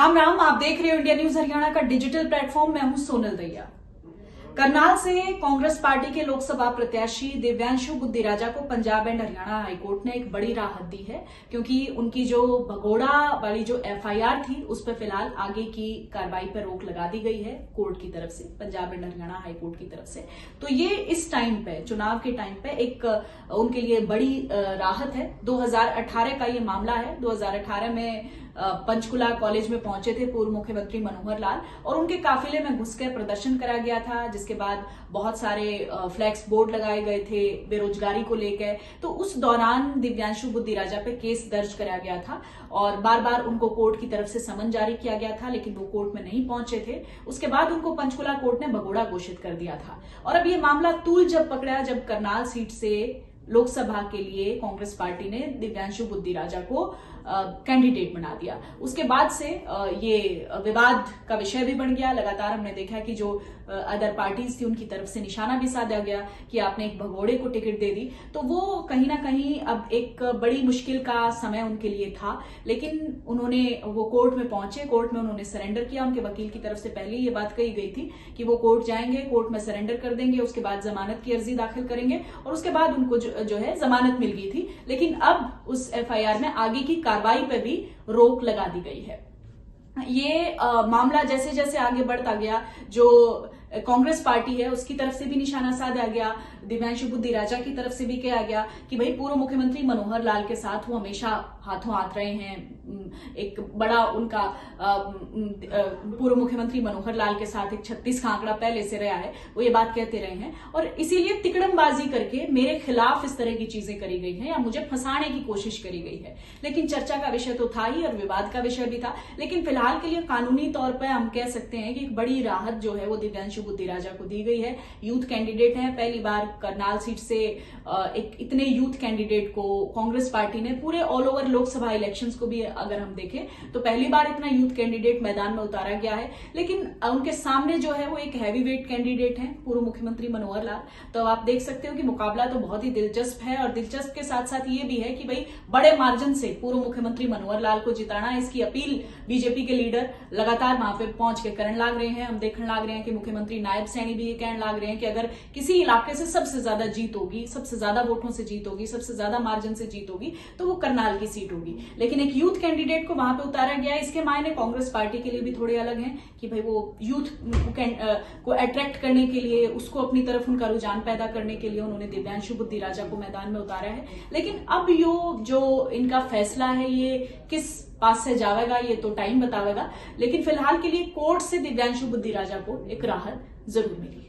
राम राम, आप देख रहे हो इंडिया न्यूज हरियाणा का डिजिटल प्लेटफॉर्म। मैं हूं सोनल दैया। करनाल से कांग्रेस पार्टी के लोकसभा प्रत्याशी दिव्यांशु बुद्धिराजा को पंजाब एंड हरियाणा हाईकोर्ट ने एक बड़ी राहत दी है, क्योंकि उनकी जो भगोड़ा वाली जो एफआईआर थी उस पर फिलहाल आगे की कार्रवाई पर रोक लगा दी गई है कोर्ट की तरफ से, पंजाब एंड हरियाणा हाईकोर्ट की तरफ से। तो ये इस टाइम पे, चुनाव के टाइम पे एक उनके लिए बड़ी राहत है। 2018 का ये मामला है। 2018 में पंचकुला कॉलेज में पहुंचे थे पूर्व मुख्यमंत्री मनोहर लाल और उनके काफिले में घुसकर प्रदर्शन करा गया था, जिसके बाद बहुत सारे फ्लैक्स बोर्ड लगाए गए थे बेरोजगारी को लेकर। तो उस दौरान दिव्यांशु बुद्धिराजा पे केस दर्ज करा गया था और बार बार उनको कोर्ट की तरफ से समन जारी किया गया था, लेकिन वो कोर्ट में नहीं पहुंचे थे। उसके बाद उनको पंचकुला कोर्ट ने भगोड़ा घोषित कर दिया था और अब ये मामला तूल जब पकड़ा, जब करनाल सीट से लोकसभा के लिए कांग्रेस पार्टी ने दिव्यांशु बुद्धिराजा को कैंडिडेट बना दिया। उसके बाद से ये विवाद का विषय भी बन गया। लगातार हमने देखा कि जो अदर पार्टीज थी उनकी तरफ से निशाना भी साधा गया कि आपने एक भगोड़े को टिकट दे दी। तो वो कहीं ना कहीं अब एक बड़ी मुश्किल का समय उनके लिए था, लेकिन उन्होंने वो कोर्ट में पहुंचे, कोर्ट में उन्होंने सरेंडर किया। उनके वकील की तरफ से पहले ये बात कही गई थी कि वो कोर्ट जाएंगे, कोर्ट में सरेंडर कर देंगे, उसके बाद जमानत की अर्जी दाखिल करेंगे और उसके बाद उनको जो है जमानत मिल गई थी। लेकिन अब उस एफआईआर में आगे की कार्रवाई पर भी रोक लगा दी गई है। ये मामला जैसे जैसे आगे बढ़ता गया, जो कांग्रेस पार्टी है उसकी तरफ से भी निशाना साधा गया, दिव्यांशु बुद्धिराजा की तरफ से भी कहा गया कि भाई पूर्व मुख्यमंत्री मनोहर लाल के साथ वो हमेशा हाथों हाथ रहे हैं। एक बड़ा उनका पूर्व मुख्यमंत्री मनोहर लाल के साथ एक 36 का आंकड़ा पहले से रहा है, वो ये बात कहते रहे हैं और इसीलिए तिकड़मबाजी करके मेरे खिलाफ इस तरह की चीजें करी गई हैं या मुझे फंसाने की कोशिश करी गई है। लेकिन चर्चा का विषय तो था ही और विवाद का विषय भी था। लेकिन फिलहाल के लिए कानूनी तौर पर हम कह सकते हैं कि एक बड़ी राहत जो है वो दिव्यांशु बुद्धिराजा को दी गई है। यूथ कैंडिडेट हैं, पहली बार करनाल सीट से एक इतने यूथ कैंडिडेट को कांग्रेस पार्टी ने, पूरे ऑल ओवर लोकसभा इलेक्शंस को भी अगर हम देखें तो पहली बार इतना यूथ कैंडिडेट मैदान में उतारा गया है। लेकिन उनके सामने जो है वो एक हैवी वेट कैंडिडेट है, पूर्व मुख्यमंत्री मनोहर लाल। तो आप देख सकते हो कि मुकाबला तो बहुत ही दिलचस्प है और दिलचस्प के साथ साथ ये भी है कि भाई बड़े मार्जिन से पूर्व मुख्यमंत्री मनोहर लाल को जिताना, इसकी अपील बीजेपी के लीडर लगातार वहां पे पहुंच के करने लग रहे हैं। हम देखने लग रहे हैं कि मुख्यमंत्री नायब सैनी भी ये कहने लग रहे हैं कि अगर किसी इलाके से सबसे ज्यादा जीत होगी, सबसे ज्यादा वोटों से जीत होगी, सबसे ज्यादा मार्जिन से जीत होगी तो वो करनाल की सीट होगी। लेकिन एक यूथ कैंडिडेट को वहां पे उतारा गया, इसके मायने कांग्रेस पार्टी के लिए भी थोड़े अलग हैं कि भाई वो यूथ को अट्रैक्ट करने के लिए, उसको अपनी तरफ उनका रुझान पैदा करने के लिए उन्होंने दिव्यांशु बुद्धिराजा को मैदान में उतारा है। लेकिन अब जो इनका फैसला है ये किस पास से जाएगा ये तो टाइम बतावेगा। लेकिन फिलहाल के लिए कोर्ट से दिव्यांशु बुद्धिराजा को एक राहत जरूर मिली।